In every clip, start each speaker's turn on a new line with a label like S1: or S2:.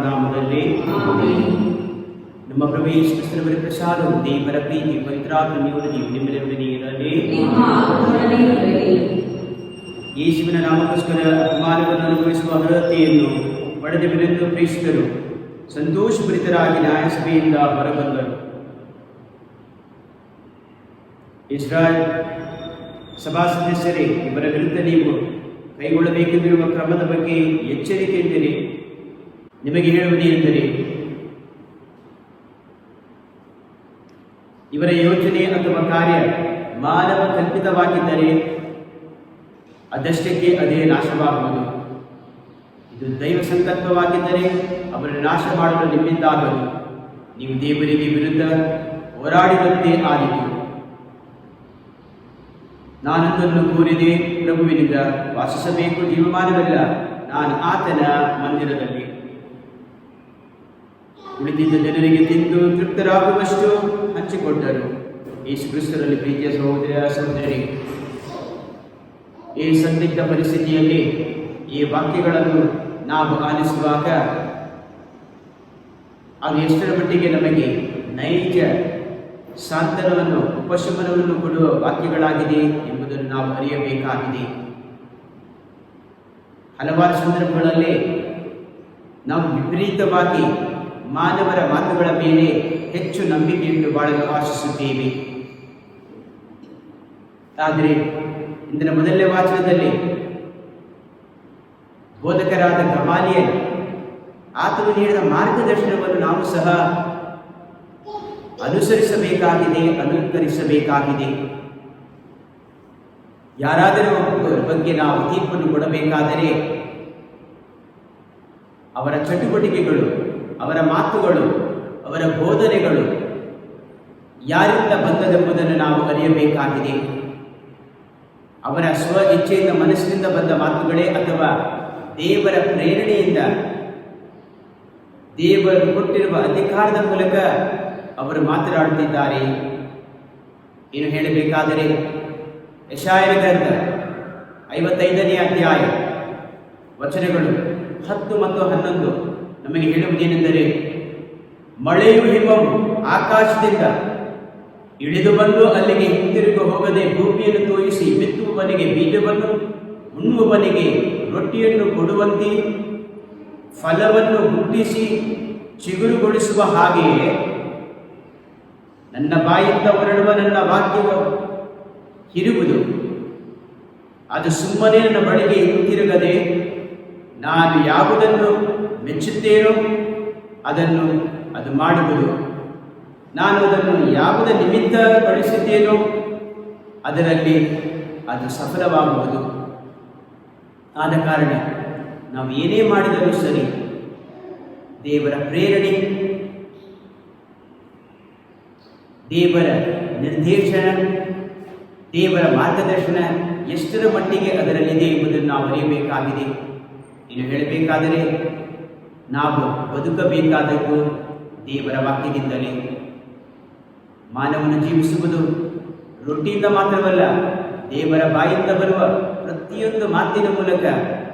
S1: ನಾಮದಲ್ಲಿ ನಮ್ಮ ಪ್ರಭು ಯೇಸು ಕ್ರಿಸ್ತನ ಪ್ರಸಾದವು ದೇವರ ಪ್ರೀತಿ ಪವಿತ್ರಾತ್ಮ ನಿಮ್ಮೊಡನೆ ನಿಮ್ಮೆಲ್ಲರೊಡನೆ ಇರಲಿ. ಯೇಸುವಿನ ನಾಮಕ್ಕೋಸ್ಕರ ಅಪಮಾನವನ್ನು ಅನುಭವಿಸುವ ಅರ್ಹತೆಯನ್ನು ಪಡೆದವರೆಂದು ಪ್ರೀತಿಸಿದರು. ಸಂತೋಷಭರಿತರಾಗಿ ನ್ಯಾಯಸಭೆಯಿಂದ ಹೊರಬಂದರು. ಇಸ್ರಾಯೇಲ್ ಸಭಾ ಸದಸ್ಯರೇ, ಇವರ ವಿರುದ್ಧ ನೀವು ಕೈಗೊಳ್ಳಬೇಕೆಂದಿರುವ ಕ್ರಮದ ಬಗ್ಗೆ ಎಚ್ಚರಿಕೆಯಿಂದಲೇ ನಿಮಗೆ ಹೇಳುವುದೇನೆಂದರೆ, ಇವರ ಯೋಚನೆ ಅಥವಾ ಕಾರ್ಯ ಮಾನವ ಕಲ್ಪಿತವಾಗಿದ್ದರೆ ಅದಷ್ಟಕ್ಕೆ ಅದೇ ನಾಶವಾಗುವುದು. ಇದು ದೈವ ಸಂಕಲ್ಪವಾಗಿದ್ದರೆ ಅವರನ್ನು ನಾಶ ಮಾಡಲು ನಿಮ್ಮಿಂದಾಗದು. ನೀವು ದೇವರಿಗೆ ವಿರುದ್ಧ ಹೋರಾಡಿದಂತೆ ಆಯಿತು. ನಾನೊಂದನ್ನು ಕೋರಿದೆ, ಪ್ರಭುವಿನಿಂದ ವಾಸಿಸಬೇಕು ಜೀವಮಾನವಲ್ಲ, ನಾನು ಆತನ ಮಂದಿರದಲ್ಲಿ. ಉಳಿದಿದ್ದ ಜನರಿಗೆ ತಿಂದು ತೃಪ್ತರಾಗುವಷ್ಟು ಹಂಚಿಕೊಟ್ಟರು. ಯೇಸು ಕ್ರಿಸ್ತರಲ್ಲಿ ಪ್ರೀತಿಯ ಸಹೋದರ ಸಹೋದರಿ, ಈ ಸಂದಿಗ್ಧ ಪರಿಸ್ಥಿತಿಯಲ್ಲಿ ಈ ವಾಕ್ಯಗಳನ್ನು ನಾವು ಆಲಿಸುವಾಗ ಅದು ಎಷ್ಟರ ಮಟ್ಟಿಗೆ ನಮಗೆ ನೈಜ ಸಾಂತ್ವನವನ್ನು ಉಪಶಮನವನ್ನು ಕೊಡುವ ವಾಕ್ಯಗಳಾಗಿದೆ ಎಂಬುದನ್ನು ನಾವು ಅರಿಯಬೇಕಾಗಿದೆ. ಹಲವಾರು ಸಂದರ್ಭಗಳಲ್ಲಿ ನಾವು ವಿಪರೀತವಾಗಿ ಮಾನವರ ಮಾತುಗಳ ಮೇಲೆ ಹೆಚ್ಚು ನಂಬಿಕೆಯನ್ನು ಬಾಳಲು ಆಶಿಸುತ್ತೇವೆ. ಆದರೆ ಇಂದಿನ ಮೊದಲನೇ ವಾಚನದಲ್ಲಿ ಬೋಧಕರಾದ ಗಮಾಲಿಯಲ್ ಆತನು ನೀಡಿದ ಮಾರ್ಗದರ್ಶನವನ್ನು ನಾವು ಸಹ ಅನುಸರಿಸಬೇಕಾಗಿದೆ, ಅನುಕರಿಸಬೇಕಾಗಿದೆ. ಯಾರಾದರೂ ಒಬ್ಬರ ಬಗ್ಗೆ ನಾವು ತೀರ್ಪನ್ನು ಕೊಡಬೇಕಾದರೆ ಅವರ ಚಟುವಟಿಕೆಗಳು, ಅವರ ಮಾತುಗಳು, ಅವರ ಬೋಧನೆಗಳು ಯಾರಿಂದ ಬಂದದೆಂಬುದನ್ನು ನಾವು ಅರಿಯಬೇಕಾಗಿದೆ. ಅವರ ಸ್ವ ಇಚ್ಛೆಯಿಂದ ಮನಸ್ಸಿನಿಂದ ಬಂದ ಮಾತುಗಳೇ ಅಥವಾ ದೇವರ ಪ್ರೇರಣೆಯಿಂದ ದೇವರು ಕೊಟ್ಟಿರುವ ಅಧಿಕಾರದ ಮೂಲಕ ಅವರು ಮಾತನಾಡುತ್ತಿದ್ದಾರೆ. ಏನು ಹೇಳಬೇಕಾದರೆ ಯೆಶಾಯನ ಗ್ರಂಥ 55ನೇ ಅಧ್ಯಾಯ ವಚನಗಳು 10 ಮತ್ತು 11 ನಮಗೆ ಹೇಳುವುದೇನೆಂದರೆ, ಮಳೆಯು ಹಿಮವು ಆಕಾಶದಿಂದ ಇಳಿದು ಬಂದು ಅಲ್ಲಿಗೆ ಹಿಂತಿರುಗಿ ಹೋಗದೆ ಭೂಮಿಯನ್ನು ತೋಯಿಸಿ ಬಿತ್ತುವವನಿಗೆ ಬೀಜವನ್ನು, ಉಣ್ಣುವವನಿಗೆ ರೊಟ್ಟಿಯನ್ನು ಕೊಡುವಂತೆ ಫಲವನ್ನು ಹುಟ್ಟಿಸಿ ಚಿಗುರುಗೊಳಿಸುವ ಹಾಗೆಯೇ ನನ್ನ ಬಾಯಿಂದ ಹೊರಡುವ ನನ್ನ ವಾಕ್ಯವು ಇರುವುದು. ಅದು ಸುಮ್ಮನೆ ನನ್ನ ಬಳಿಗೆ ಹಿಂತಿರುಗದೆ ನಾನು ಯಾವುದನ್ನು ಮೆಚ್ಚುತ್ತೇನೋ ಅದನ್ನು ಅದು ಮಾಡುವುದು. ನಾನು ಅದನ್ನು ಯಾವುದ ನಿಮಿತ್ತ ಕಳಿಸುತ್ತೇನೋ ಅದರಲ್ಲಿ ಅದು ಸಫಲವಾಗುವುದು. ಆದ ಕಾರಣ ನಾವು ಏನೇ ಮಾಡಿದರೂ ಸರಿ, ದೇವರ ಪ್ರೇರಣೆ, ದೇವರ ನಿರ್ದೇಶನ, ದೇವರ ಮಾರ್ಗದರ್ಶನ ಎಷ್ಟರ ಮಟ್ಟಿಗೆ ಅದರಲ್ಲಿದೆ ಎಂಬುದನ್ನು ನಾವು ಅರಿಯಬೇಕಾಗಿದೆ. ಇನ್ನು ಹೇಳಬೇಕಾದರೆ ನಾವು ಬದುಕಬೇಕಾದದ್ದು ದೇವರ ವಾಕ್ಯದಿಂದಲೇ. ಮಾನವನು ಜೀವಿಸುವುದು ರೊಟ್ಟಿಯಿಂದ ಮಾತ್ರವಲ್ಲ, ದೇವರ ಬಾಯಿಂದ ಬರುವ ಪ್ರತಿಯೊಂದು ಮಾತಿನ ಮೂಲಕ,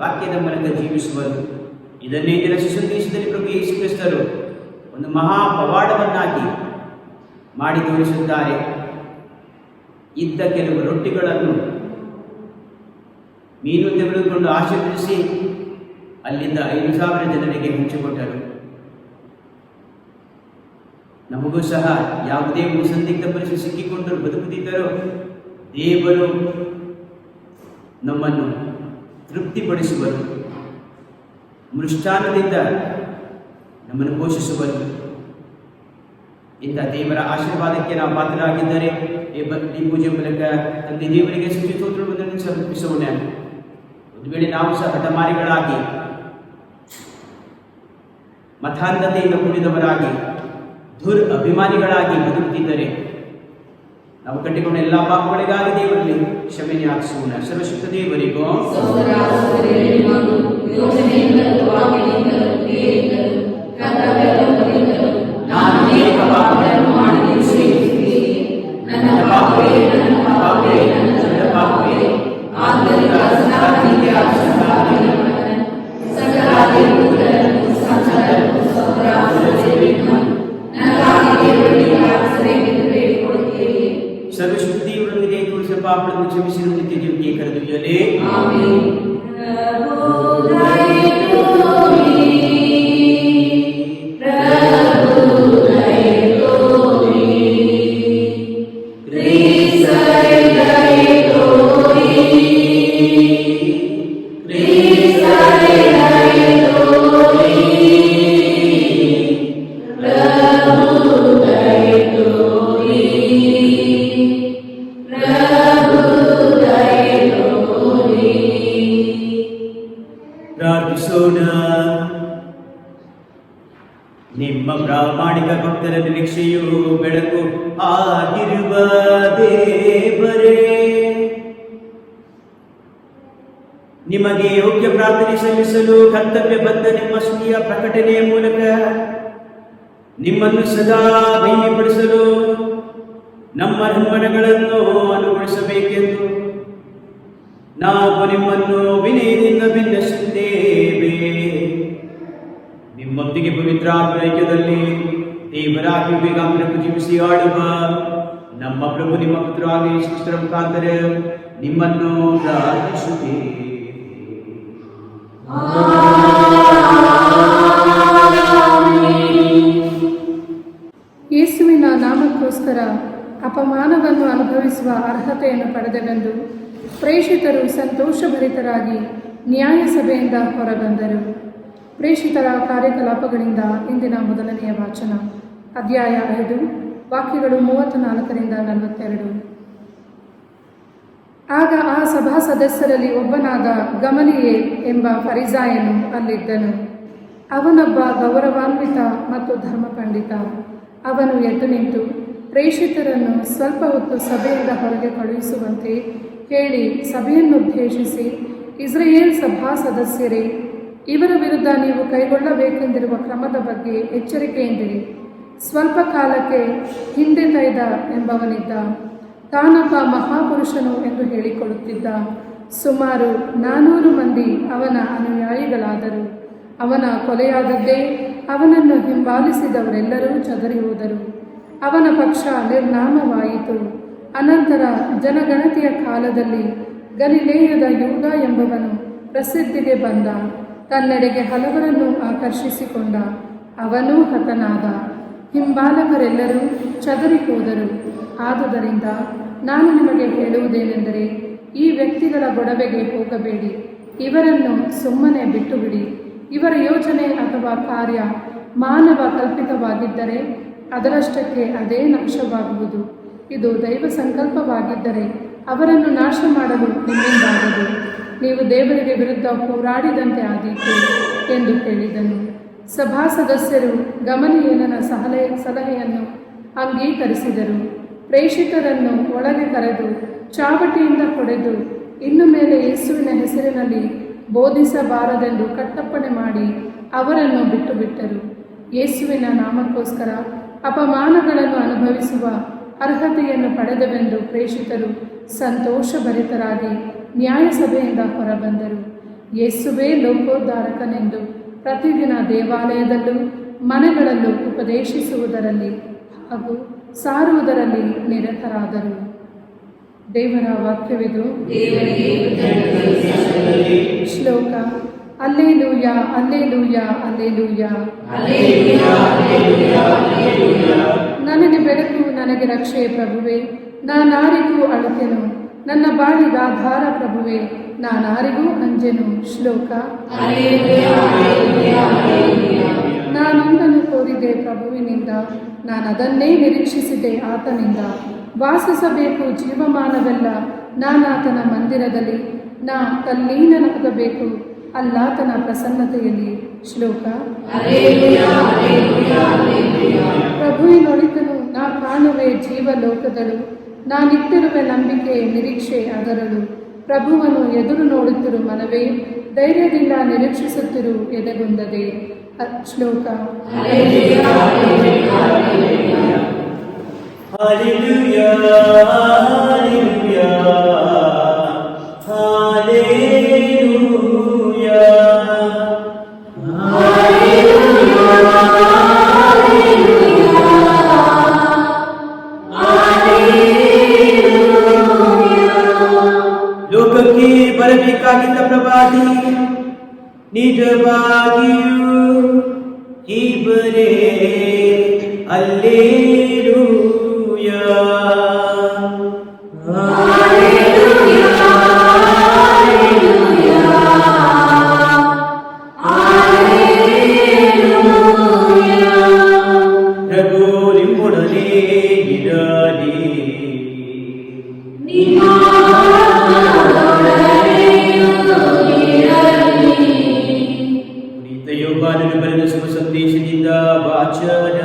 S1: ವಾಕ್ಯದ ಮೂಲಕ ಜೀವಿಸುವುದು. ಇದನ್ನೇ ದಿನ ಸುಸಂದೇಶದಲ್ಲಿ ಪ್ರಭು ಯೇಸು ಕ್ರಿಸ್ತರು ಒಂದು ಮಹಾ ಪವಾಡವನ್ನಾಗಿ ಮಾಡಿ ತೋರಿಸುತ್ತಾರೆ. ಇದ್ದ ಕೆಲವು ರೊಟ್ಟಿಗಳನ್ನು ಮೀನು ತೆಗೆದುಕೊಂಡು ಆಶೀರ್ವದಿಸಿ ಅಲ್ಲಿಂದ 5,000 ಜನರಿಗೆ ಹಂಚಿಕೊಟ್ಟರು. ನಮಗೂ ಸಹ ಯಾವುದೇ ಸಂದಿಗ್ಧ ಪರಿಸ್ಥಿತಿ ಸಿಕ್ಕಿಕೊಂಡರು ಬದುಕುತ್ತಿದ್ದರೂ ದೇವರು ನಮ್ಮನ್ನು ತೃಪ್ತಿಪಡಿಸುವರು, ಮೃಷ್ಟಾನ್ನದಿಂದ ನಮ್ಮನ್ನು ಪೋಷಿಸುವರು. ಇಂಥ ದೇವರ ಆಶೀರ್ವಾದಕ್ಕೆ ನಾವು ಪಾತ್ರರಾಗಿದ್ದರೆ ಈ ಪೂಜೆ ಮೂಲಕ ತಂದೆ ದೇವರಿಗೆ ಸ್ತೋತ್ರವನ್ನು ಸಮರ್ಪಿಸೋಣ. ಒಂದು ವೇಳೆ ನಾವು ಸಹ ಹಠಮಾರಿಗಳಾಗಿ ಮತಾಂಧತೆಯಿಂದ ಕೂಡಿದವರಾಗಿ ಅಭಿಮಾನಿಗಳಾಗಿ ಬದುಕುತ್ತಿದ್ದರೆ ನಾವು ಕಟ್ಟಿಕೊಂಡ ಎಲ್ಲ ಪಾಪಗಳಿಗಾಗಿ ದೇವರಲ್ಲಿ ಕ್ಷಮೆ ಯಾಚಿಸೋಣ. ಸರ್ವಶಕ್ತ ದೇವರಿಗೂ ಸರ್ವಶಕ್ತಿಯವರೊಂದಿಗೆ ತೋರಿಸಿದ ಪಾಪಗಳನ್ನು ಕ್ಷಮಿಸಿ ನಿತ್ಯ ಜೀವಕ್ಕೆ ಕರೆದೊಯ್ಯಲೇ. ಪ್ರಾರ್ಥಿಸೋಣ. ನಿಮ್ಮ ಪ್ರಾಮಾಣಿಕ ಭಕ್ತರ ನಿರೀಕ್ಷೆಯು ಬೆಳಕು ಆಗಿರುವ ದೇವರೇ, ನಿಮಗೆ ಯೋಗ್ಯ ಪ್ರಾರ್ಥನೆ ಸಲ್ಲಿಸಲು ಕರ್ತವ್ಯಬದ್ಧ ನಿಮ್ಮ ಸ್ತುತಿಯ ಪ್ರಕಟಣೆಯ ಮೂಲಕ ನಿಮ್ಮನ್ನು ಸದಾ ಮಹಿಮೆಪಡಿಸಲು ನಮ್ಮ ಮನಗಳನ್ನು ಅನುಗೊಳಿಸಬೇಕೆಂದು ನಾವು ನಿಮ್ಮನ್ನು ವಿನಯದಿಂದ ಭಿನ್ನಸುತ್ತೇವೆ. ನಿಮ್ಮೊಂದಿಗೆ ಪವಿತ್ರ ಐಕ್ಯದಲ್ಲಿ ದೇವರಾಗಿ ವೇಗಾಂತರಕ್ಕೂ ಜೀವಿಸಿ ಆಡುವ ನಮ್ಮ ಪ್ರಭು ನಿಮ್ಮ ಪುತ್ರರಾಗಿ ಯೇಸು ಕ್ರಿಸ್ತರ ಮುಖಾಂತರ ನಿಮ್ಮನ್ನು ಪ್ರಾರ್ಥಿಸುತ್ತೇವೆ.
S2: ಯೇಸುವಿನ ನಾಮಕ್ಕೋಸ್ಕರ ಅಪಮಾನವನ್ನು ಅನುಭವಿಸುವ ಅರ್ಹತೆಯನ್ನು ಪಡೆದವೆಂದು ಪ್ರೇಷಿತರು ಸಂತೋಷಭರಿತರಾಗಿ ನ್ಯಾಯಸಭೆಯಿಂದ ಹೊರಬಂದರು. ಪ್ರೇಷಿತರ ಕಾರ್ಯಕಲಾಪಗಳಿಂದ ಇಂದಿನ ಮೊದಲನೆಯ ವಾಚನ, ಅಧ್ಯಾಯ 5, ವಾಕ್ಯಗಳು 34ರಿಂದ 42. ಆಗ ಆ ಸಭಾ ಸದಸ್ಯರಲ್ಲಿ ಒಬ್ಬನಾದ ಗಮಲಿಯೇಲ್ ಎಂಬ ಫರಿಸಾಯನು ಅಲ್ಲಿದ್ದನು. ಅವನೊಬ್ಬ ಗೌರವಾನ್ವಿತ ಮತ್ತು ಧರ್ಮಪಂಡಿತ. ಅವನು ಎದ್ದು ನಿಂತು ಪ್ರೇಷಿತರನ್ನು ಸ್ವಲ್ಪ ಹೊತ್ತು ಸಭೆಯಿಂದ ಹೊರಗೆ ಕಳುಹಿಸುವಂತೆ ಹೇಳಿ ಸಭೆಯನ್ನುದ್ದೇಶಿಸಿ, ಇಸ್ರಾಯೇಲ್ ಸಭಾ ಸದಸ್ಯರೇ, ಇವರ ವಿರುದ್ಧ ನೀವು ಕೈಗೊಳ್ಳಬೇಕೆಂದಿರುವ ಕ್ರಮದ ಬಗ್ಗೆ ಎಚ್ಚರಿಕೆಯಿಂದಿರಿ. ಸ್ವಲ್ಪ ಕಾಲಕ್ಕೆ ಹಿಂದೆ ತೈದ ಎಂಬವನಿದ್ದ. ತಾನೊಬ್ಬ ಮಹಾಪುರುಷನು ಎಂದು ಹೇಳಿಕೊಳ್ಳುತ್ತಿದ್ದ. ಸುಮಾರು 400 ಮಂದಿ ಅವನ ಅನುಯಾಯಿಗಳಾದರು. ಅವನ ಕೊಲೆಯಾದದ್ದೇ ಅವನನ್ನು ಹಿಂಬಾಲಿಸಿದವರೆಲ್ಲರೂ ಚದರಿ ಹೋದರು. ಅವನ ಪಕ್ಷ ನಿರ್ನಾಮವಾಯಿತು. ಅನಂತರ ಜನಗಣತಿಯ ಕಾಲದಲ್ಲಿ ಗಲಿಲೇಯದ ಯೂದ ಎಂಬವನು ಪ್ರಸಿದ್ಧಿಗೆ ಬಂದ. ತನ್ನೆಡೆಗೆ ಹಲವರನ್ನು ಆಕರ್ಷಿಸಿಕೊಂಡ. ಅವನೂ ಹತನಾದ. ಹಿಂಬಾಲಕರೆಲ್ಲರೂ ಚದರಿ ಹೋದರು. ಆದುದರಿಂದ ನಾನು ನಿಮಗೆ ಹೇಳುವುದೇನೆಂದರೆ, ಈ ವ್ಯಕ್ತಿಗಳ ಗೊಡವೆಗೆ ಹೋಗಬೇಡಿ. ಇವರನ್ನು ಸುಮ್ಮನೆ ಬಿಟ್ಟುಬಿಡಿ. ಇವರ ಯೋಜನೆ ಅಥವಾ ಕಾರ್ಯ ಮಾನವ ಕಲ್ಪಿತವಾಗಿದ್ದರೆ ಅದರಷ್ಟಕ್ಕೆ ಅದೇ ನಾಶವಾಗುವುದು. ಇದು ದೈವ ಸಂಕಲ್ಪವಾಗಿದ್ದರೆ ಅವರನ್ನು ನಾಶ ಮಾಡಲು ನಿಮ್ಮಿಂದಾಗದು. ನೀವು ದೇವರಿಗೆ ವಿರುದ್ಧ ಹೋರಾಡಿದಂತೆ ಆದೀತು ಎಂದು ಹೇಳಿದನು. ಸಭಾ ಸದಸ್ಯರು ಗಮಲಿಯೇಲನ ಸಲಹೆಯನ್ನು ಅಂಗೀಕರಿಸಿದರು. ಪ್ರೇಷಿತರನ್ನು ಒಳಗೆ ಕರೆದು ಚಾವಟಿಯಿಂದ ಹೊಡೆದು ಇನ್ನು ಮೇಲೆ ಯೇಸುವಿನ ಹೆಸರಿನಲ್ಲಿ ಬೋಧಿಸಬಾರದೆಂದು ಕಟ್ಟಪ್ಪಣೆ ಮಾಡಿ ಅವರನ್ನು ಬಿಟ್ಟುಬಿಟ್ಟರು. ಯೇಸುವಿನ ನಾಮಕ್ಕೋಸ್ಕರ ಅಪಮಾನಗಳನ್ನು ಅನುಭವಿಸುವ ಅರ್ಹತೆಯನ್ನು ಪಡೆದವೆಂದು ಪ್ರೇಷಿತರು ಸಂತೋಷಭರಿತರಾಗಿ ನ್ಯಾಯಸಭೆಯಿಂದ ಹೊರಬಂದರು. ಯೇಸುವೇ ಲೋಕೋದ್ಧಾರಕನೆಂದು ಪ್ರತಿದಿನ ದೇವಾಲಯದಲ್ಲೂ ಮನೆಗಳಲ್ಲೂ ಉಪದೇಶಿಸುವುದರಲ್ಲಿ ಹಾಗೂ ಸಾರುವುದರಲ್ಲಿ ನಿರತರಾದರು. ದೇವರ ವಾಕ್ಯವಿದು. ಶ್ಲೋಕ. Alleluia alleluia alleluia. ನನಗೆ ಬೆಳಕು ನನಗೆ ರಕ್ಷೆ ಪ್ರಭುವೆ, ನಾನಾರಿಗೂ ಅಳುಕೆನು, ನನ್ನ ಬಾಳಿಗಾಧಾರ ಪ್ರಭುವೆ, ನಾನಾರಿಗೂ ಅಂಜೆನು. ಶ್ಲೋಕ. ನಾನೊಂದನ್ನು ಕೋರಿದೆ ಪ್ರಭುವಿನಿಂದ, ನಾನದನ್ನೇ ನಿರೀಕ್ಷಿಸಿದೆ ಆತನಿಂದ. ವಾಸಿಸಬೇಕು ಜೀವಮಾನವೆಲ್ಲ ನಾನಾತನ ಮಂದಿರದಲ್ಲಿ, ನಾ ತಲ್ಲೀನನಾಗಬೇಕು ಅಲ್ಲಾತನ ಪ್ರಸನ್ನತೆಯಲ್ಲಿ. ಶ್ಲೋಕ. ಪ್ರಭುವಿನೊಳಿತನು ನಾ ಕಾಣುವೆ ಜೀವಲೋಕದಳು, ನಾನಿಟ್ಟಿರುವೆ ನಂಬಿಕೆ ನಿರೀಕ್ಷೆ ಅದರಳು. ಪ್ರಭುವನ್ನು ಎದುರು ನೋಡುತ್ತಿರು ಮನವೇ, ಧೈರ್ಯದಿಂದ ನಿರೀಕ್ಷಿಸುತ್ತಿರು ಎದೆಗುಂದದೆ. ಶ್ಲೋಕ.
S1: ಲೋಕಕ್ಕೆ ಬರಬೇಕಾಗಿದ್ದ ಪ್ರವಾದಿ ನಿಜವಾಗಿಯೂ ಇಬ್ಬರೇ. ಅಲ್ಲೇಲೂಯಾ. ಪ್ರಭು ನಿಮ್ಮೊಡನೆ ಇರಲಿ. ಪುನೀತ ಯೋಹಾನನು ಬರೆದ ಶುಭ ಸಂದೇಶದಿಂದ ವಾಚನ.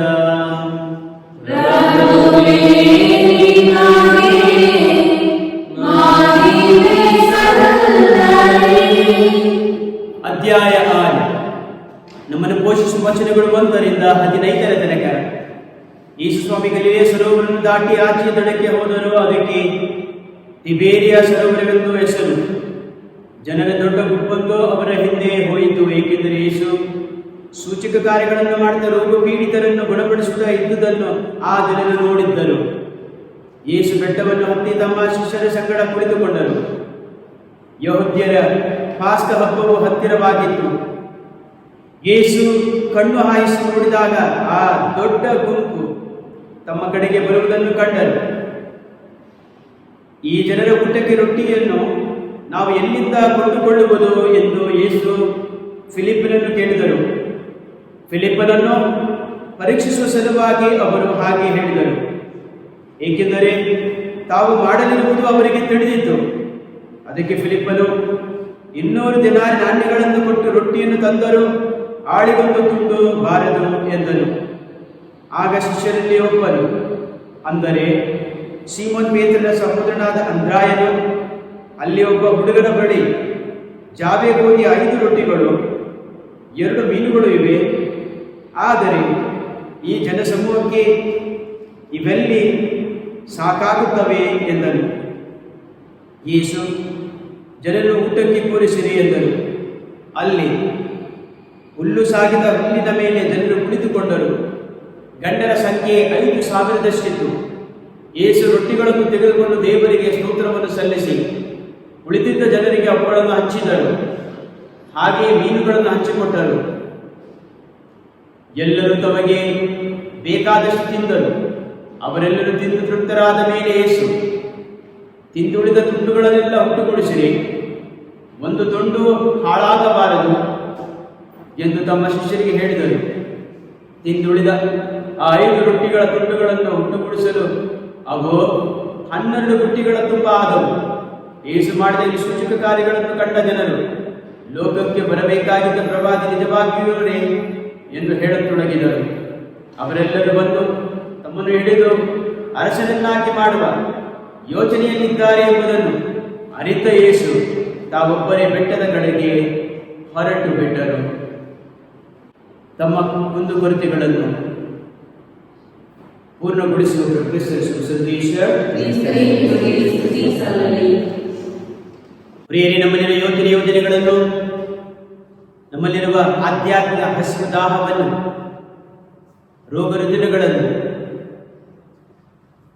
S1: ಅಧ್ಯಾಯ 6. ನಮ್ಮನ್ನು ಪೋಷಿಸುವ ವಚನಗಳು 1ರಿಂದ 15ರ ತನಕ. ಯೇಸು ಸ್ವಾಮಿ ಗಲಿಲೆಯ ಸರೋವರವನ್ನು ದಾಟಿ ಆಚೆಯ ದಡಕ್ಕೆ ಹೋದರು. ಅದಕ್ಕೆ ತಿಬೇರಿಯ ಸರೋವರವೆಂದು ಹೆಸರು. ಜನರ ದೊಡ್ಡ ಗುಂಪೊಂದು ಅವರ ಹಿಂದೆ ಹೋಯಿತು, ಏಕೆಂದರೆ ಯೇಸು ಸೂಚಕ ಕಾರ್ಯಗಳನ್ನು ಮಾಡುತ್ತಾ ರೋಗ ಪೀಡಿತರನ್ನು ಗುಣಪಡಿಸುತ್ತಾ ಇದ್ದುದನ್ನು ಆ ಜನರು ನೋಡಿದ್ದರು. ಯೇಸು ಬೆಟ್ಟವನ್ನು ಹತ್ತಿ ತಮ್ಮ ಶಿಷ್ಯರ ಸಂಗಡ ಕುಳಿತುಕೊಂಡರು. ಯಹೂದ್ಯರ ಪಾಸ್ಕ ಹಬ್ಬವು ಹತ್ತಿರವಾಗಿತ್ತು. ಯೇಸು ಕಣ್ಣು ಹಾಯಿಸಿ ನೋಡಿದಾಗ ಆ ದೊಡ್ಡ ಗುಂಪು ತಮ್ಮ ಕಡೆಗೆ ಬರುವುದನ್ನು ಕಂಡರು. ಈ ಜನರ ಊಟಕ್ಕೆ ರೊಟ್ಟಿಯನ್ನು ನಾವು ಎಲ್ಲಿಂದ ಕೊಂಡುಕೊಳ್ಳುವುದು ಎಂದು ಯೇಸು ಫಿಲಿಪ್ಪನನ್ನು ಕೇಳಿದರು. ಫಿಲಿಪ್ಪನನ್ನು ಪರೀಕ್ಷಿಸುವ ಸಲುವಾಗಿ ಅವರು ಹಾಗೆ ಹೇಳಿದರು, ಏಕೆಂದರೆ ತಾವು ಮಾಡಲಿರುವುದು ಅವರಿಗೆ ತಿಳಿದಿತ್ತು. ಅದಕ್ಕೆ ಫಿಲಿಪ್ಪನು 200 ದಿನಾರಿ ನಾಣ್ಯಗಳನ್ನು ಕೊಟ್ಟು ರೊಟ್ಟಿಯನ್ನು ತಂದರು, ಆಳಿಗೊಂದು ತುಂಡು ಬಾರದು ಎಂದನು. ಆಗ ಶಿಷ್ಯರಲ್ಲಿ ಒಬ್ಬನು, ಅಂದರೆ ಸೀಮೋನ್ ಪೇತ್ರನ ಸಹೋದರನಾದ ಅಂದ್ರಾಯನು, ಅಲ್ಲಿ ಒಬ್ಬ ಹುಡುಗನ ಬಳಿ ಜಾವೆ ಗೋಧಿ 5 ರೊಟ್ಟಿಗಳು 2 ಮೀನುಗಳು ಇವೆ, ಆದರೆ ಈ ಜನಸಮೂಹಕ್ಕೆ ಇವೆಲ್ಲಿ ಸಾಕಾಗುತ್ತವೆ ಎಂದನು. ಯೇಸು ಜನರು ಊಟಕ್ಕೆ ಕೂರಿಸಿರಿ ಎಂದರು. ಅಲ್ಲಿ ಹುಲ್ಲು ಸಾಗಿದ ಹುಲ್ಲಿನ ಮೇಲೆ ಜನರು ಕುಳಿತುಕೊಂಡರು. ಗಂಡರ ಸಂಖ್ಯೆ 5,000ದಷ್ಟಿತ್ತು. ಯೇಸು ರೊಟ್ಟಿಗಳನ್ನು ತೆಗೆದುಕೊಂಡು ದೇವರಿಗೆ ಸ್ತೋತ್ರವನ್ನು ಸಲ್ಲಿಸಿ ಉಳಿದಿದ್ದ ಜನರಿಗೆ ಅವುಗಳನ್ನು ಹಂಚಿದರು. ಹಾಗೆಯೇ ಮೀನುಗಳನ್ನು ಹಂಚಿಕೊಟ್ಟರು. ಎಲ್ಲರೂ ತಮಗೆ ಬೇಕಾದಷ್ಟು ತಿಂದರು. ಅವರೆಲ್ಲರೂ ತಿಂದು ತೃಪ್ತರಾದ ಮೇಲೆ ಯೇಸು, ತಿಂದುಳಿದ ತುಂಡುಗಳನ್ನೆಲ್ಲ ಒಟ್ಟುಗೂಡಿಸಿರಿ, ಒಂದು ತುಂಡು ಹಾಳಾಗಬಾರದು ಎಂದು ತಮ್ಮ ಶಿಷ್ಯರಿಗೆ ಹೇಳಿದರು. ತಿಂದುಳಿದ ಆ 5 ರೊಟ್ಟಿಗಳ ತುಂಡುಗಳನ್ನು ಒಟ್ಟುಗೂಡಿಸಲು ಅವು 12 ಬುಟ್ಟಿಗಳ ತುಂಬ ಆದವು. ಯೇಸು ಮಾಡಿದ ಈ ಸೂಚಕ ಕಾರ್ಯಗಳನ್ನು ಕಂಡ ಜನರು, ಲೋಕಕ್ಕೆ ಬರಬೇಕಾಗಿದ್ದ ಪ್ರವಾದಿ ನಿಜವಾಗಿಯೂ ಇವರೇ ಎಂದು ಹೇಳತೊಡಗಿದರು. ಅವರೆಲ್ಲರೂ ಬಂದು ತಮ್ಮನ್ನು ಹಿಡಿದು ಅರಸನನ್ನಾಗಿ ಮಾಡುವ ಯೋಚನೆಯಲ್ಲಿದ್ದಾರೆ ಎಂಬುದನ್ನು ಅರಿತ ಯೇಸು ತಾವೊಬ್ಬರೇ ಬೆಟ್ಟದ ಕಡೆಗೆ ಹೊರಟು ಬಿಟ್ಟರು. ತಮ್ಮ ಕುಂದುಕೊರತೆಗಳನ್ನು ಪೂರ್ಣಗೊಳಿಸುವ ಕ್ರಿಸ್ತನ ಸಂದೇಶ. ಪ್ರಿಯರೇ, ನಮ್ಮಲ್ಲಿರುವ ಯೋಜನೆಗಳನ್ನು, ನಮ್ಮಲ್ಲಿರುವ ಆಧ್ಯಾತ್ಮಿಕ ಹಸಿವು ದಾಹವನ್ನು, ರೋಗ ರುಜಿನಗಳನ್ನು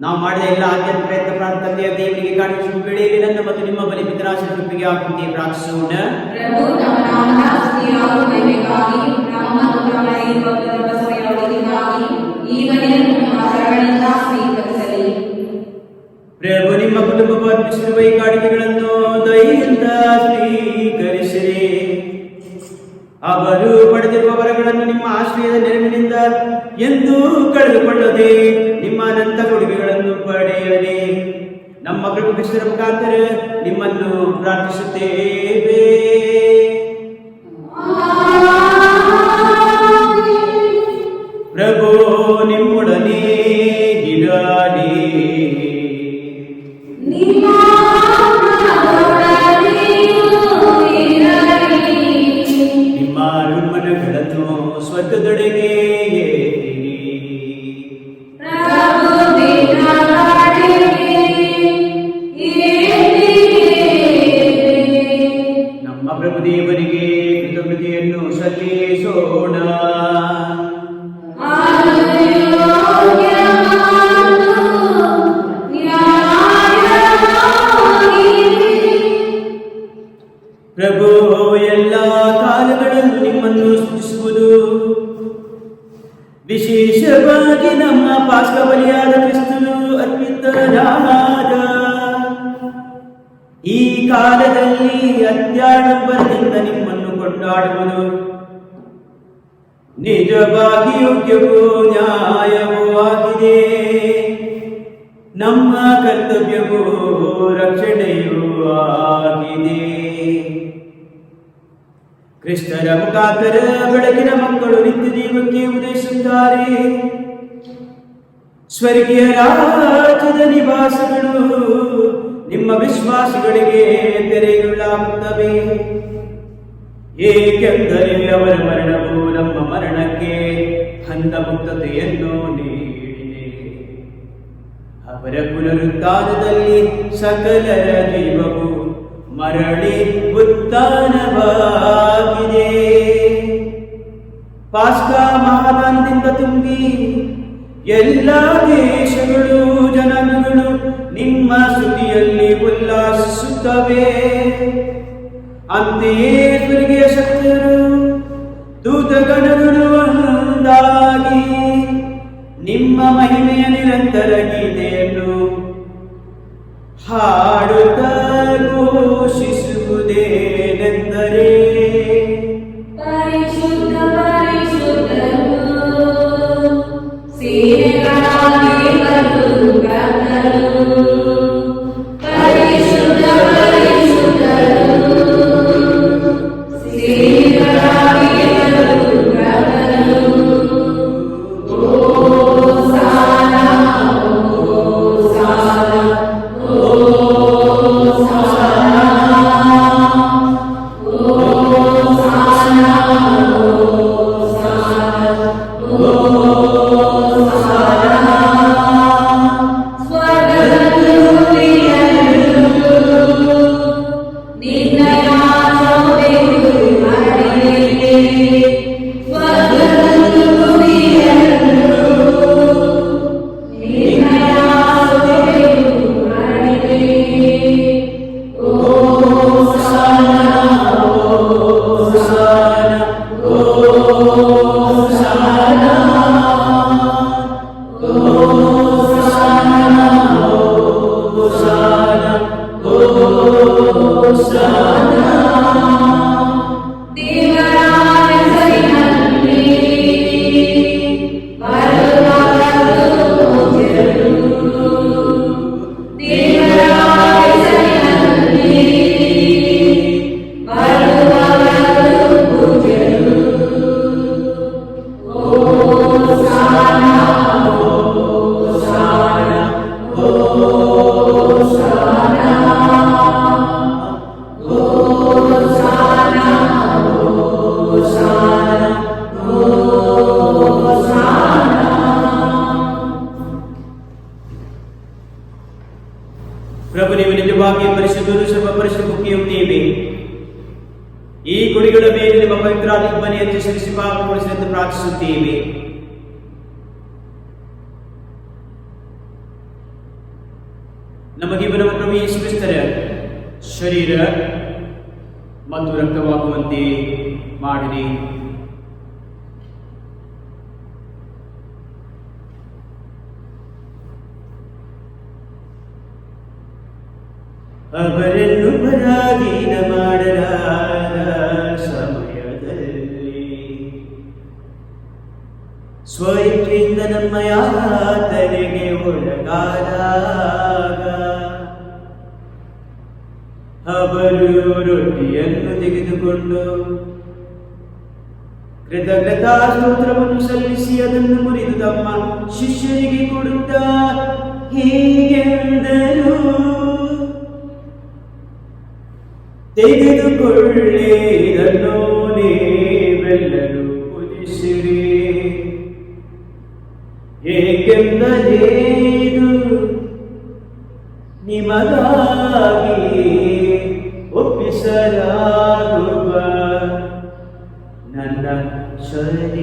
S1: ನಾವು ಮಾಡಿದ ಎಲ್ಲ ಆದ್ಯಂತ ಪ್ರಯತ್ನ ಪ್ರಾರ್ಥನೆಯ ದೇವರಿಗೆ ಕಾಣಿಸುವ ವೇಳೆಯಲ್ಲಿ ನನ್ನ ಮತ್ತು ನಿಮ್ಮ ಬಲಿ ಪಿತರಾಶ ಕೃಪೆಗೆ ಆಗುವಂತೆ ಪ್ರಾರ್ಥಿಸೋಣ.
S3: ಪ್ರಭು ತಮ್ಮ ನಾಮದ ಸ್ತುತಿಯಾಗುವ ಮಹಿಮೆಗಾಗಿ ನಮ್ಮ ಮತ್ತು ನಮ್ಮ ಭಕ್ತರ ಬಸವಯ್ಯ ಒಳಿತಿಗಾಗಿ ಈ ಮನೆಯನ್ನು ನಿಮ್ಮ ಕರಗಳಿಂದ ಸ್ವೀಕರಿಸಲಿ.
S1: ಪ್ರಭು ನಿಮ್ಮ ಕುಟುಂಬ ಅರ್ಪಿಸಿರುವ ಈ ಕಾಣಿಕೆಗಳನ್ನು ದಯೆಯಿಂದ ಸ್ವೀಕರಿಸಿರಿ. ಅವರು ಪಡೆದಿರುವ ವರಗಳನ್ನು ನಿಮ್ಮ ಆಶ್ರಯದ ನೆರವಿನಿಂದ ಎಂದೂ ಕಳೆದುಕೊಳ್ಳದೆ ನಿಮ್ಮ ಅನಂತ ಕೊಡುಗೆಗಳನ್ನು ಪಡೆಯಲಿ. ನಮ್ಮ ಪ್ರಭು ಕ್ರಿಸ್ತರ ಮುಖಾಂತರ ನಿಮ್ಮನ್ನು ಪ್ರಾರ್ಥಿಸುತ್ತೇವೆ. ಪ್ರಭು ನಿಮ್ಮೊಡನೆ ಇರಲಿ. ನಿಮ್ಮ ಮನಗಳನ್ನು ಸ್ವರ್ಗದೊಡೆಗೆ ಏರಿರಿ. ನಮ್ಮ ಪ್ರಭು ದೇವರಿಗೆ ಕೃತಜ್ಞತೆಯನ್ನು ಸಲ್ಲಿಸೋಣ. ಪ್ರಭು ಎಲ್ಲ ಕಾಲಗಳಲ್ಲೂ ನಿಮ್ಮನ್ನು ಸ್ತುತಿಸುವುದು, ವಿಶೇಷವಾಗಿ ನಮ್ಮ ಪಾಸ್ಕ ಬಲಿಯಾದ ಕ್ರಿಸ್ತನು ಅರ್ಪಿತನಾದ ಈ ಕಾಲದಲ್ಲಿ ಅತ್ಯಾಡಂಬರದಿಂದ ನಿಮ್ಮನ್ನು ಕೊಂಡಾಡುವುದು ನಿಜವಾಗಿ ಯೋಗ್ಯವೂ ನ್ಯಾಯವೂ ಆಗಿದೆ. ನಮ್ಮ ಕರ್ತವ್ಯವೂ ರಕ್ಷಣೆಯೂ ಆಗಿದೆ. ಕ್ರಿಸ್ತರ ಮುಖಾಂತರ ಬೆಳಗಿನ ಮಕ್ಕಳು ನಿತ್ಯ ಜೀವಕ್ಕೆ ಉದಯಿಸುತ್ತಾರೆ. ಸ್ವರ್ಗೀಯ ರಾಜ್ಯದ ನಿವಾಸಗಳು ನಿಮ್ಮ ವಿಶ್ವಾಸಿಗಳಿಗೆ ತೆರೆಯುಳ್ಳಾಗುತ್ತವೆ. ಏಕೆಂದರೆ ಅವರ ಮರಣವು ನಮ್ಮ ಮರಣಕ್ಕೆ ಹಂತಮುಕ್ತತೆಯನ್ನು ನೀಡಿದೆ. ಅವರ ಪುನರುತ್ಥಾನದಲ್ಲಿ ಸಕಲರ ಜೀವವು ಮರಳಿ ಉತ್ಥಾನವಾಗಿದೆ. ಪಾಸ್ಕಾ ಮಹಾದಾನದಿಂದ ತುಂಬಿ ಎಲ್ಲ ದೇಶಗಳು ಜನಾಂಗಗಳು ನಿಮ್ಮ ಸ್ತುತಿಯಲ್ಲಿ ಉಲ್ಲಾಸಿಸುತ್ತವೆ. ಅಂತೆಯೇ ಸ್ವರ್ಗೀಯ ಶಕ್ತರು ದೂತಗಣಗಳು ಒಂದಾಗಿ ನಿಮ್ಮ ಮಹಿಮೆಯ ನಿರಂತರ ಗೀತೆಯನ್ನು ಹಾಡುತ್ತಾ ಘೋಷಿಸುವುದೇನೆಂದರೆ
S3: ಪರಿಶುದ್ಧ ಪರಿಶುದ್ಧನು ಸೇನೆಗಳ ದೇವರು ಕರ್ತನು. ಪರಿಶುದ್ಧ ಪರಿಶುದ್ಧನು ಸೇನೆಗಳ ದೇವರು ಕರ್ತನು. ಹೋಸಾನ ಹೋಸಾನ
S1: ಪ್ರಭು ನೀವು ನಿಜವಾಗಿ ಪರಿಶುದ್ಧರು ಸರ್ವಪರಿಶುದ್ಧಕ್ಕೆ ನೀವೇ. ಈ ಕುಡಿಗಳ ಮೇಲೆ ನಿಮ್ಮ ಪವಿತ್ರಾದ ಇಬ್ಬನಿ ಹೆಚ್ಚಿಸಿ ಪಾಪಗೊಳಿಸಲೆಂದು ಪ್ರಾರ್ಥಿಸುತ್ತೇವೆ. ನಮಗೆ ನಮ್ಮ ಪ್ರಭು ಯೇಸು ಕ್ರಿಸ್ತರ ಶರೀರ ಮತ್ತು ರಕ್ತವಾಗುವಂತೆ ಮಾಡಿರಿ. ಅವರನ್ನು ಪರಾಧೀನ ಮಾಡಲಾದ ಸಮಯದಲ್ಲಿ ಸ್ವಇಚ್ಛೆಯಿಂದ ನಮ್ಮ ಯಾತನೆಗೆ ಒಳಗಾದಾಗ ಅವರು ರೊಟ್ಟಿಯನ್ನು ತೆಗೆದುಕೊಂಡು ಕೃತಜ್ಞತಾ ಸ್ತೋತ್ರವನ್ನು ಸಲ್ಲಿಸಿ ಅದನ್ನು ಮುರಿದು ತಮ್ಮ ಶಿಷ್ಯರಿಗೆ ಕೊಡುತ್ತಾ ಹೀಗೆಂದರು, ತೆಗೆದುಕೊಳ್ಳಿ, ಇದನ್ನು ನೀವೆಲ್ಲರೂ ಪೂಜಿಸಿರಿ, ಏಕೆಂದರೆ ಇದು ನಿಮಗಾಗಿ ಒಪ್ಪಿಸಲಾಗುವ ನನ್ನ ಶರೀರ.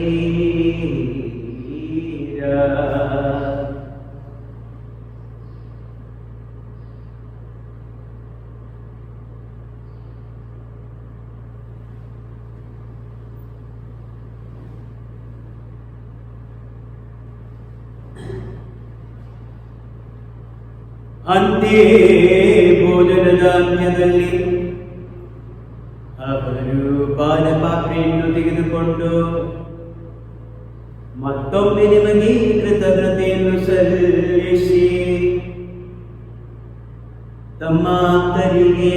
S1: ಅಂತೆಯೇ ಭೋಜನದ ಅಂತ್ಯದಲ್ಲಿ ಅವರು ಪಾನಪಾತ್ರೆಯನ್ನು ತೆಗೆದುಕೊಂಡು ಮತ್ತೊಮ್ಮೆ ನಿಮಗೆ ಕೃತಜ್ಞತೆಯನ್ನು ಸಲ್ಲಿಸಿ ತಮ್ಮ ಆಪ್ತರಿಗೆ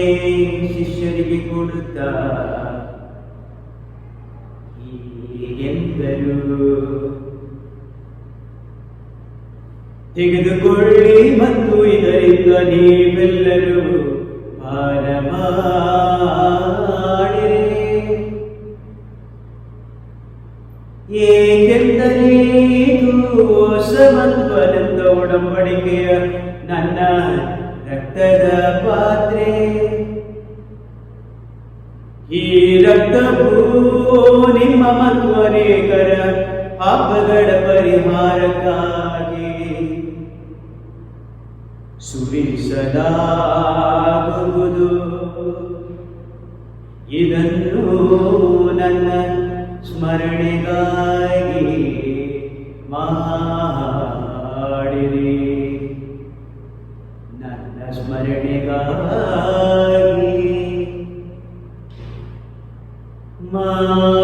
S1: ಶಿಷ್ಯರಿಗೆ ಕೊಡುತ್ತಾ ಹೀಗೆಂದರು, ತೆಗೆದುಕೊಳ್ಳಿ ಮತ್ತು ಇದರಿಂದ ನೀವೆಲ್ಲರೂ ಪಾನ ಮಾಡಿರಿ, ಏಕೆಂದರೆ ಇದು ಹೊಸ ಮತ್ತು ಅನಂತ ಒಡಂಬಡಿಕೆಯ ನನ್ನ ರಕ್ತದ ಪಾತ್ರೆ. ಈ ರಕ್ತವು ನಿಮ್ಮ ಮತ್ತು ಅನೇಕರ ಪಾಪಗಳ ಪರಿಹಾರಕ್ಕಾಗಿ ಸುರಿಸಲಾಗುವುದು. ಇದನ್ನು ನನ್ನ ಸ್ಮರಣೆಗಾಗಿ ಮಾಡಿರಿ, ನನ್ನ ಸ್ಮರಣೆಗಾಗಿ ಮಾಡಿರಿ.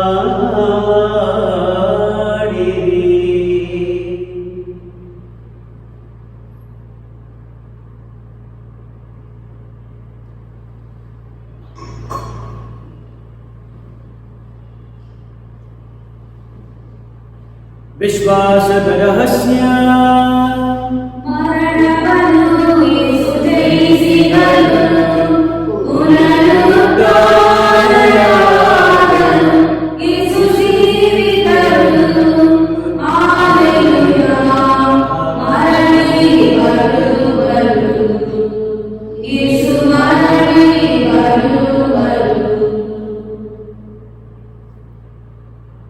S1: ವಿಶ್ವಾಸದ ರಹಸ್ಯ.
S3: ಮರಣವನ್ನು ಯೇಸು ಜಯಿಸಿದನು, ಪುನರುತ್ಥಾನಯಾದನು, ಯೇಸು ಜೀವಿತನು. ಹಾಲೆಲೂಯಾ. ಮರಳಿ ಬರುವನು, ಯೇಸು ಮರಳಿ ಬರುವನು.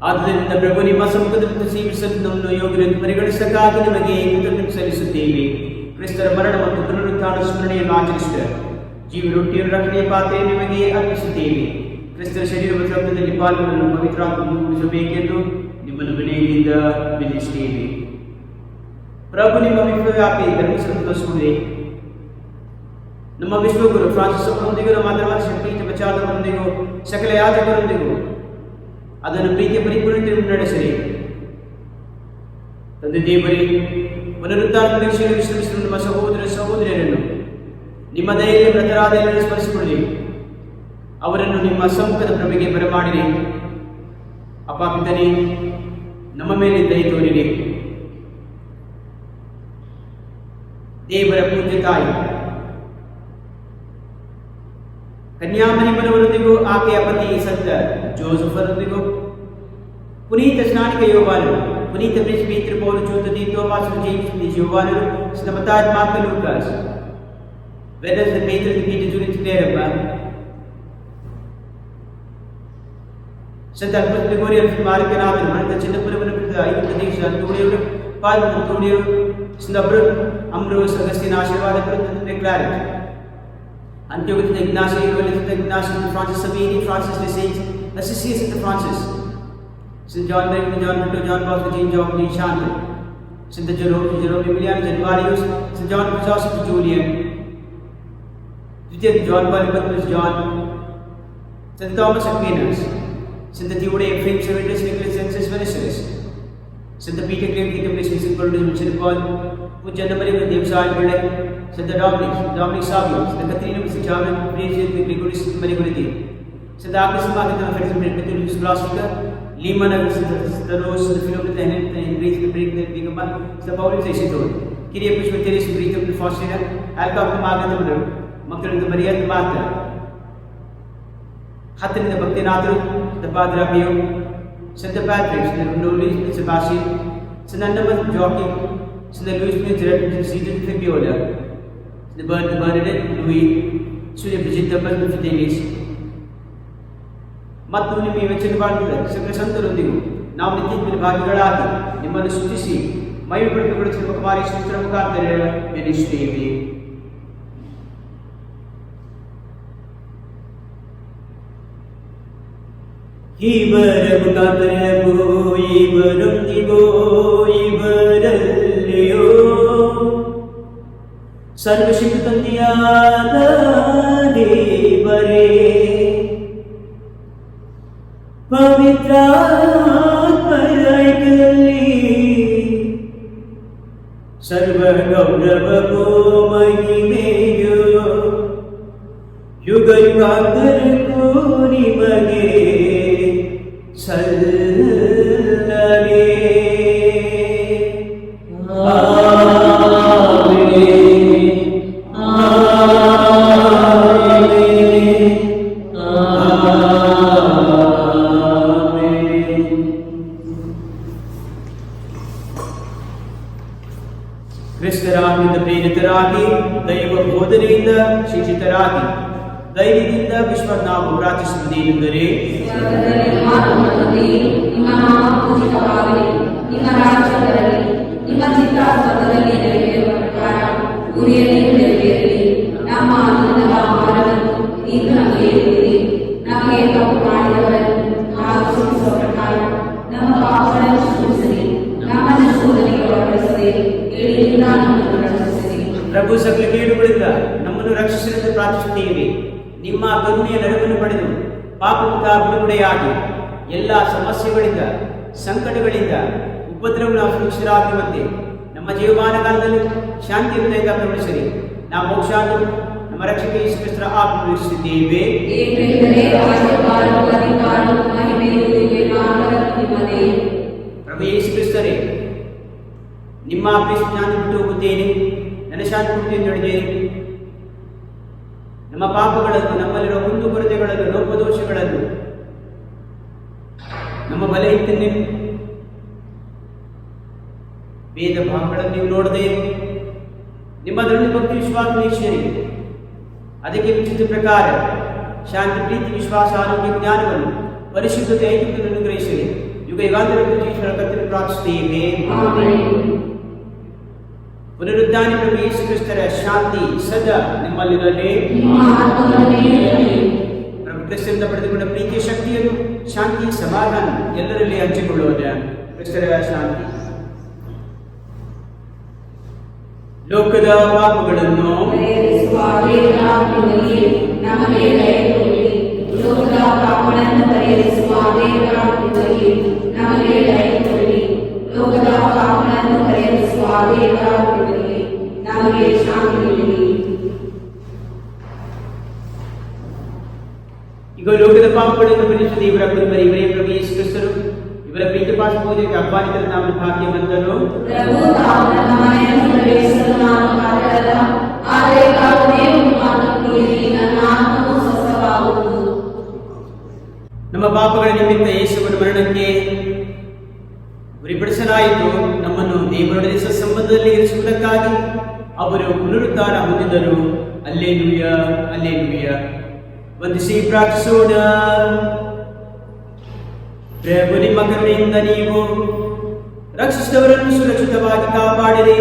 S1: ಆದ್ದರಿಂದ ಪ್ರಭು ನಿಮ್ಮ ಸಮ್ಮುಖದಲ್ಲಿ ಸೇವಿಸಲು ನಮ್ಮನ್ನು ಯೋಗ್ಯರೆಂದು ಪರಿಗಣಿಸಕ್ಕಾಗಿ ನಿಮಗೆ ಕೃತಜ್ಞತೆ ಸಲ್ಲಿಸುತ್ತೇವೆ. ಕ್ರಿಸ್ತರ ಮರಣ ಮತ್ತು ಪುನರುತ್ಥಾನ ಸ್ಮರಣೆಯನ್ನು ಆಚರಿಸಿದ ಜೀವ ರೊಟ್ಟಿಯನ್ನು ರಕ್ಷಣೆಯ ಪಾತ್ರೆಯನ್ನು ನಿಮಗೆ ಅರ್ಪಿಸುತ್ತೇವೆ. ಕ್ರಿಸ್ತರ ಶರೀರ ಮತ್ತು ರಕ್ತದಲ್ಲಿ ಪಾಲ್ಗೊಳ್ಳಲು ಪವಿತ್ರಾತ್ಮನು ಉಳಿಸಬೇಕೆಂದು ನಿಮ್ಮನ್ನು ವಿನಯದಿಂದ ವಿನಯಿಸುತ್ತೇವೆ. ಪ್ರಭು ನಿಮ್ಮ ವಿಶ್ವವ್ಯಾಪಿ ಧರ್ಮಸಂತೋಷವುದೇ ನಮ್ಮ ವಿಶ್ವಗುರು ಫ್ರಾನ್ಸಿಸ್ ಅವರೊಂದಿಗೂ ನಮ್ಮ ಧರ್ಮದ ಶಕ್ತಿ ಬಚಾದವರೊಂದಿಗೂ ಸಕಲ ಯಾಜಕರೊಂದಿಗೂ ಅದನ್ನು ಪ್ರೀತಿಯ ಪರಿಪೂರ್ಣತೆಯನ್ನು ನಡೆಸಿರಿ. ತಂದೆ ದೇವರೇ, ಪುನರುತ್ಥಾನ ನಿರೀಕ್ಷೆಯಲ್ಲಿ ವಿಶ್ರಮಿಸಿದ ನಮ್ಮ ಸಹೋದರ ಸಹೋದರಿಯರನ್ನು ನಿಮ್ಮ ದಯೆಯಲ್ಲಿ ಮೃತರಾದ ಎಲ್ಲರನ್ನು ಸ್ಮರಿಸಿಕೊಳ್ಳಿ. ಅವರನ್ನು ನಿಮ್ಮ ಸಮ್ಮುಖದ ಪ್ರಭೆಗೆ ಬರಮಾಡಿರಿ. ಅಪಾಪಿತನೇ, ನಮ್ಮ ಮೇಲೆ ದಯೆ ತೋರಿರಿ. ದೇವರ ಪೂಜ್ಯ ತಾಯಿ ಕನ್ಯಾಮರಿಯಮ್ಮನವರೊಂದಿಗೂ ಆಕೆಯ ಪತಿ ಸಂತ ಜೋಸಫರೊಂದಿಗೂ ಪುನೀತ ಸ್ನಾನಿಕ ಯೋವಾನರು, ಪುನೀತ ಪ್ರಿಸ್ಬೀಟರ್ ಪೌಲು ಚೂತದಿ ತೋಮಾಸ್ ಜೇಮ್ಸ್ ದಿ ಯೋವಾನರು, ಸಂತ ಮತ್ತಾಯ ಮಾರ್ಕ ಲೂಕಾಸ್, ವೆದರ್ಸ್ ಪೇತ್ರ ದಿ ಪೀಟರ್ ಜೂನಿಯರ್ ಕ್ಲೇರಪ್ಪ, ಸಂತ ಅಲ್ಫೋನ್ಸ್ ಗ್ರೆಗೋರಿಯನ್ ಮಾರ್ಕನಾಥನ್, ಅನಂತ ಚಿನ್ನಪುರವನ್ನು 5 ಪ್ರದೇಶ ತೋಡಿಯವರು, ಪಾಲ್ಮನ್ ತೋಡಿಯವರು, Saint Ambrose, Augustine आशीर्वाद पर declare it. Antiochus Ignatius, Louis Ignatius, Francis Savini, Francis de Sales, Assisi Saint Francis, Saint John Marie, John Peter, John Bosco, Jean Chante, Saint Jerome, Emilian, Januarius, Saint John Joseph Julian, John Boniface, John, Saint Thomas Aquinas, Saint Theodore, Frank Severus, Nicholas, Census, Venezuela, Saint Peter, Great Peter, Saint Paul, Saint Paul, Pujana Maria, Dev Sai, Saint Dominic Savio, Saint Catherine, Saint John, Saint Gregory, Saint Maria Goretti, Saint Agnes Margaret, Saint Petrulius Plastica, Lehman, Saint Rose, Saint Philomena, and Grace, the Break, the Bigaman, Saint Paul, Saint Kiria Pushmateris, Break of the Foster, Alcohol Margaret, Makar the Maria, the Martha, Hatan the Bhaktinathu, the Padre Pio, Saint Patrick, Saint Louis, Saint Sebastian, Saint Andaman Jockey, Saint Louis, Saint Season Fabiola, the Bernadette, Louis, Surya Brigitte, the Davis. ಮತ್ತು ನಿಮಗೆ ಮೆಚ್ಚಿನ ಬಾಳುತ್ತದೆ ಸಕಲ ಸಂತರೊಂದಿಗೂ ನಾವು ನಿತ್ಯ ಭಾಗಿಗಳಾಗಿ ನಿಮ್ಮನ್ನು ಸ್ತುತಿಸಿ ಮಹಿಮೆಪಡಿಸಿರುವ ಕುಮಾರಿ ಸ್ತೋತ್ರ ಮುಖಾಂತರ ಎನಿಸುತ್ತೇವೆ. ಇವರ ಮುಖಾಂತರವೋ ಇವರೊಂದಿಗೋ ಇವರಲ್ಲಿಯೋ ಸರ್ವಶಕ್ತಿ ತಂದೆಯಾದ ದೇವರೇ ಪವಿತ್ರಾತ್ಮರಲ್ಲಿ ಸರ್ವ ಗೌರವವೋ ಮಹಿಮೆಯೋ ಯುಗ ಯುಗಾಂತರಕ್ಕೂ ನಿಮಗೆ ಸಲ್ಲಲಿ. ಕ್ರಿಸ್ತರಾಗಿಂದ ಪ್ರೇರಿತರಾಗಿ ದೈವ ಬೋಧನೆಯಿಂದ ಶಿಕ್ಷಿತರಾಗಿ ಧೈರ್ಯದಿಂದ ವಿಶ್ವ ನಾವು ಪ್ರಾರ್ಥಿಸುವುದೇನೆಂದರೆ
S3: ನಿಮ್ಮ ನಾಮ ಪೂಜಿತವಾಗಲಿ, ನಿಮ್ಮ ರಾಜ್ಯ ಬರಲಿ, ನಿಮ್ಮ ಚಿತ್ತ ಸ್ವರ್ಗದಲ್ಲಿ ನೆರವೇರುವ ಪ್ರಕಾರ ಗುರಿಯಲ್ಲಿ ನೆರವೇರಲಿ. ನಮ್ಮ ಅನುದಿನದ ಆಹಾರವನ್ನು ಇಂದು ನಮಗೆ ನೀಡಿರಿ. ನಮಗೆ ತಪ್ಪು ಮಾಡಿದವರನ್ನು ನಾವು ಶಿಕ್ಷಿಸುವ ಪ್ರಕಾರ ನಮ್ಮ ಪಾಪಗಳನ್ನು ಕ್ಷಮಿಸಿರಿ. ನಮ್ಮನ್ನು ಶೋಧನೆಗೆ ಒಳಪಡಿಸದೆ ಕೇಡಿನಿಂದ ನಮ್ಮನ್ನು ರಕ್ಷಿಸಿರಿ.
S1: ಪ್ರಭು ಸಕಲ ಕೇಡುಗಳಿಂದ ನಮ್ಮನ್ನು ರಕ್ಷಿಸಲೆಂದು ಪ್ರಾರ್ಥಿಸುತ್ತೇವೆ. ನಿಮ್ಮ ಕರುಣೆಯ ನಡುವನ್ನು ಪಡೆದು ಪಾಪಮುಕ್ತ ಬಿಡುಗಡೆಯಾಗಿ ಎಲ್ಲ ಸಮಸ್ಯೆಗಳಿಂದ ಸಂಕಟಗಳಿಂದ ಉಪದ್ರವಗಳ ಸುರಕ್ಷಿತರಾಗಿರುವಂತೆ ನಮ್ಮ ಜೀವಮಾನ ಕಾಲದಲ್ಲಿ ಶಾಂತಿ ಹೃದಯದ ಪ್ರವೇಶಿಸಿರಿ. ನಾವು ಮೋಕ್ಷಾಂತ ನಮ್ಮ ರಕ್ಷಕ ಯೇಸು ಕ್ರಿಸ್ತರ ಆಜ್ಞಾಪಿಸುತ್ತಿದ್ದೇವೆ.
S3: ಏಕೆಂದರೆ ರಾಜ್ಯಭಾರವು, ಅಧಿಕಾರವು, ಮಹಿಮೆಯು ನಿಮ್ಮದೇ.
S1: ಪ್ರಭು ಯೇಸು ಕ್ರಿಸ್ತರೇ, ನಿಮ್ಮ ಪ್ರೀತಿ ನಾನು ಬಿಟ್ಟು ಹೋಗುತ್ತೇನೆ, ನನ್ನ ಶಾಂತಿ ಕೊಡುತ್ತೇನೆ ಹೇಳಿದ್ದೇನೆ. ನಮ್ಮ ಪಾಪಗಳನ್ನು, ನಮ್ಮಲ್ಲಿರುವ ಕುಂದುಕೊರತೆಗಳನ್ನು, ಲೋಪದೋಷಗಳನ್ನು, ನಮ್ಮ ಬಲಹೀನತೆ, ಭೇದ ಭಾವಗಳನ್ನು ನೀವು ನೋಡದೆ ನಿಮ್ಮ ದೃಢ ಭಕ್ತಿ ವಿಶ್ವಾಸ ನಿರೀಕ್ಷೆರಿ ಅದಕ್ಕೆ ವಿಚಿತ ಪ್ರಕಾರ ಶಾಂತಿ, ಪ್ರೀತಿ, ವಿಶ್ವಾಸ, ಆರೋಗ್ಯ, ಜ್ಞಾನವನ್ನು, ಪರಿಶುದ್ಧತೆ, ಐಕ್ಯತೆಯನ್ನು ಅನುಗ್ರಹಿಸಿರಿ. ಯುಗ ಯುಗಾಂತರಕ್ಕೂ ಜೀವಿಸುವ ಕರ್ತನ ಪ್ರಾರ್ಥಿಸುತ್ತೇವೆ. ಪುನರುದ್ಧಾನಿ ಪ್ರಭು ಯೇಸು ಕ್ರಿಸ್ತರ ಶಾಂತಿ ಸದಾ ನಿಮ್ಮಲ್ಲಿರಲಿ. ಪ್ರಭು ಕ್ರಿಸ್ತರಿಂದ ಪಡೆದುಕೊಂಡ ಪ್ರೀತಿಯ ಶಕ್ತಿಯನ್ನು, ಶಾಂತಿ, ಸಮಾಧಾನ ಎಲ್ಲರಲ್ಲಿ ಹಂಚಿಕೊಳ್ಳುವುದ ಕ್ರಿಸ್ತರ ಶಾಂತಿ ಲೋಕದ ಪಾಪಗಳನ್ನು
S3: ನಮಗೆ ದಯತೋರಿ. ಲೋಕದ ಪಾಪಗಳನ್ನು ಪರಿಹರಿಸುವ ದೇವರಾಗಿರುವಲ್ಲಿ ನಮಗೆ ದಯತೋರಿ. ಲೋಕದ ಪಾಪಗಳನ್ನು ಪರಿಹರಿಸುವ ದೇವರಾಗಿರುವಲ್ಲಿ ನಮಗೆ ಶಾಂತಿ ನೀಡಿ.
S1: ಈಗ ಲೋಕದ ಪಾಪಗಳನ್ನು ಪರಿಹರಿಸುವ ದೇವರ ಕುರಿತು ಇವರೇ ಪ್ರಭು ಯೇಸು ಕ್ರಿಸ್ತರು ಇವರ ಪ್ರೀತಿ ಪಾಠ ಪೂಜೆಗೆ ಆಹ್ವಾನಿತರ ನಾವು ಭಾಗ್ಯವಂತರು.
S3: ಪ್ರಭು ತಾವು ನನ್ನ ಮನೆಯನ್ನು ಪ್ರವೇಶಿಸಲು ನಾನು ಪಾತ್ರರಲ್ಲ, ಆದರೆ ತಾವು ದೇವರು ಮಾತನಾಡಿರಿ, ನನ್ನ ಆತ್ಮವು ಸ್ವಸ್ಥವಾಗುವುದು.
S1: ನಮ್ಮ ಪಾಪಗಳ ನಿಮಿತ್ತ ಯೇಸುವಿನ ಮರಣಕ್ಕೆ ಗುರಿಪಡಿಸಲಾಯಿತು. ನಮ್ಮನ್ನು ದೇವರೊಡನೆ ಸಂಬಂಧದಲ್ಲಿ ಇರಿಸುವುದಕ್ಕಾಗಿ ಅವರು ಪುನರುದ್ಧಾರ ಹೊಂದಿದರು. ಅಲ್ಲೇಲೂಯ, ಅಲ್ಲೇಲೂಯ. ವಂದಿಸಿ ಪ್ರಾರ್ಥಿಸೋಣ. ಪ್ರಭು ನಿಮ್ಮ ಕರುಣೆಯಿಂದ ನೀವು ರಕ್ಷಿಸಿದವರನ್ನು ಸುರಕ್ಷಿತವಾಗಿ ಕಾಪಾಡಿರಿ.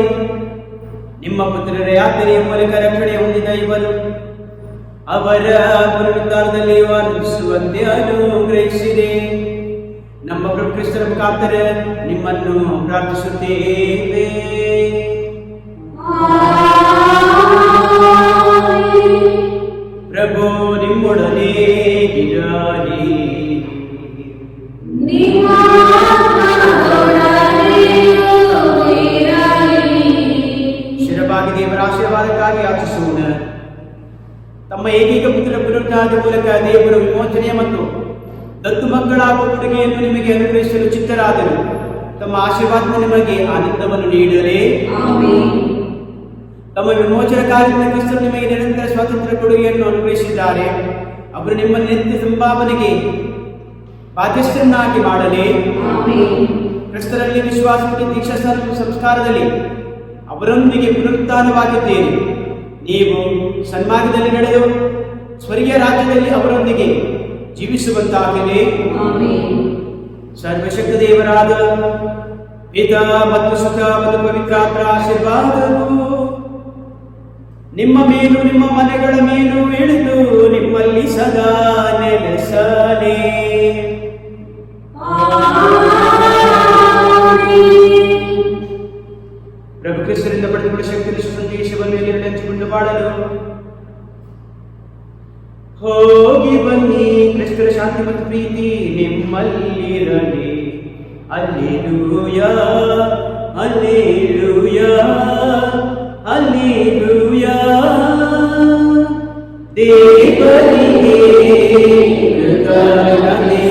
S1: ನಿಮ್ಮ ಪುತ್ರರ ಯಾತ್ರೆಯ ಮೂಲಕ ರಕ್ಷಣೆ ಹೊಂದಿದ ಇವರು ಅವರ ಪುನರುದ್ಧಾರದಲ್ಲಿ ಆನಂದಿಸುವಂತೆ ಅನುಗ್ರಹಿಸಿದೆ. ನಮ್ಮ ಪ್ರಭು ಕ್ರಿಸ್ತರ ಮುಖಾಂತರ ನಿಮ್ಮನ್ನು ಪ್ರಾರ್ಥಿಸುತ್ತೇವೆ. ಪ್ರಭು ನಿಮ್ಮೊಡನೆ ಇರಲಿ. ಶಿರವಾಗಿ ದೇವರ ಆಶೀರ್ವಾದಕ್ಕಾಗಿ ಯಾಚಿಸೋಣ. ತಮ್ಮ ಏಕೈಕ ಪುತ್ರ ಪುನರುದ್ಧಾರದ ಮೂಲಕ ದೇವರು ವಿಮೋಚನೆಯ ಮತ್ತು ದತ್ತು ಮಕ್ಕಳಾಗುವ ಕೊಡುಗೆಯನ್ನು ನಿಮಗೆ ಅನುಗ್ರಹಿಸಲು ಚಿತ್ತರಾದರು. ತಮ್ಮ ಆಶೀರ್ವಾದ ನಿಮಗೆ ಆನಂದವನ್ನು ನೀಡಲೇ. ತಮ್ಮ ವಿಮೋಚನ ಕಾರ್ಯದಿಂದ ಕ್ರಿಸ್ತರು ನಿಮಗೆ ನಿರಂತರ ಸ್ವಾತಂತ್ರ್ಯ ಕೊಡುಗೆಯನ್ನು ಅನುಗ್ರಹಿಸಿದ್ದಾರೆ. ಅವರು ನಿಮ್ಮ ನಿತ್ಯ ಸಂಭಾವನೆಗೆ ಬಾಧ್ಯಸ್ಥರನ್ನಾಗಿ ಮಾಡಲೇ. ಕ್ರಿಸ್ತರಲ್ಲಿ ವಿಶ್ವಾಸ ದೀಕ್ಷಾ ಸಂಸ್ಕಾರದಲ್ಲಿ ಅವರೊಂದಿಗೆ ಪುನರುತ್ಥಾನವಾಗಿದ್ದೇನೆ. ನೀವು ಸನ್ಮಾರ್ಗದಲ್ಲಿ ನಡೆದು ಸ್ವರ್ಗೀಯ ರಾಜ್ಯದಲ್ಲಿ ಅವರೊಂದಿಗೆ ಜೀವಿಸುವಂತಾಗಲಿ. ಸರ್ವಶಕ್ತ ದೇವರಾದ ಪಿತಾ ಮತ್ತು ಸುತ ಮತ್ತು ಪವಿತ್ರಾತ್ಮರ ಆಶೀರ್ವಾದವು ನಿಮ್ಮ ಮೇಲೂ ನಿಮ್ಮ ಮನೆಗಳ ಮೇಲೂ ಇಳಿದು ನಿಮ್ಮಲ್ಲಿ ಸದಾ ನೆಲೆಸಲಿ. ಪ್ರಭು ಕ್ರಿಸ್ತರಿಂದ ಪಡೆದುಕೊಂಡ ಶಕ್ತಿ ಸಂದೇಶವನ್ನು ಎಲ್ಲೆಡೆ ಹಂಚಿಕೊಂಡು ಬಾಳಲು ಹೋಗಿ ಬನ್ನಿ. ಕ್ರಿಸ್ತರ ಶಾಂತಿ ಮತ್ತು ಪ್ರೀತಿ ನಿಮ್ಮಲ್ಲಿರಲಿ. ಹಲ್ಲೆಲೂಯಾ ಹಲ್ಲೆಲೂಯಾ ಹಲ್ಲೆಲೂಯಾ. ದೇವರಿಗೆ ಕೃತಜ್ಞತೆ.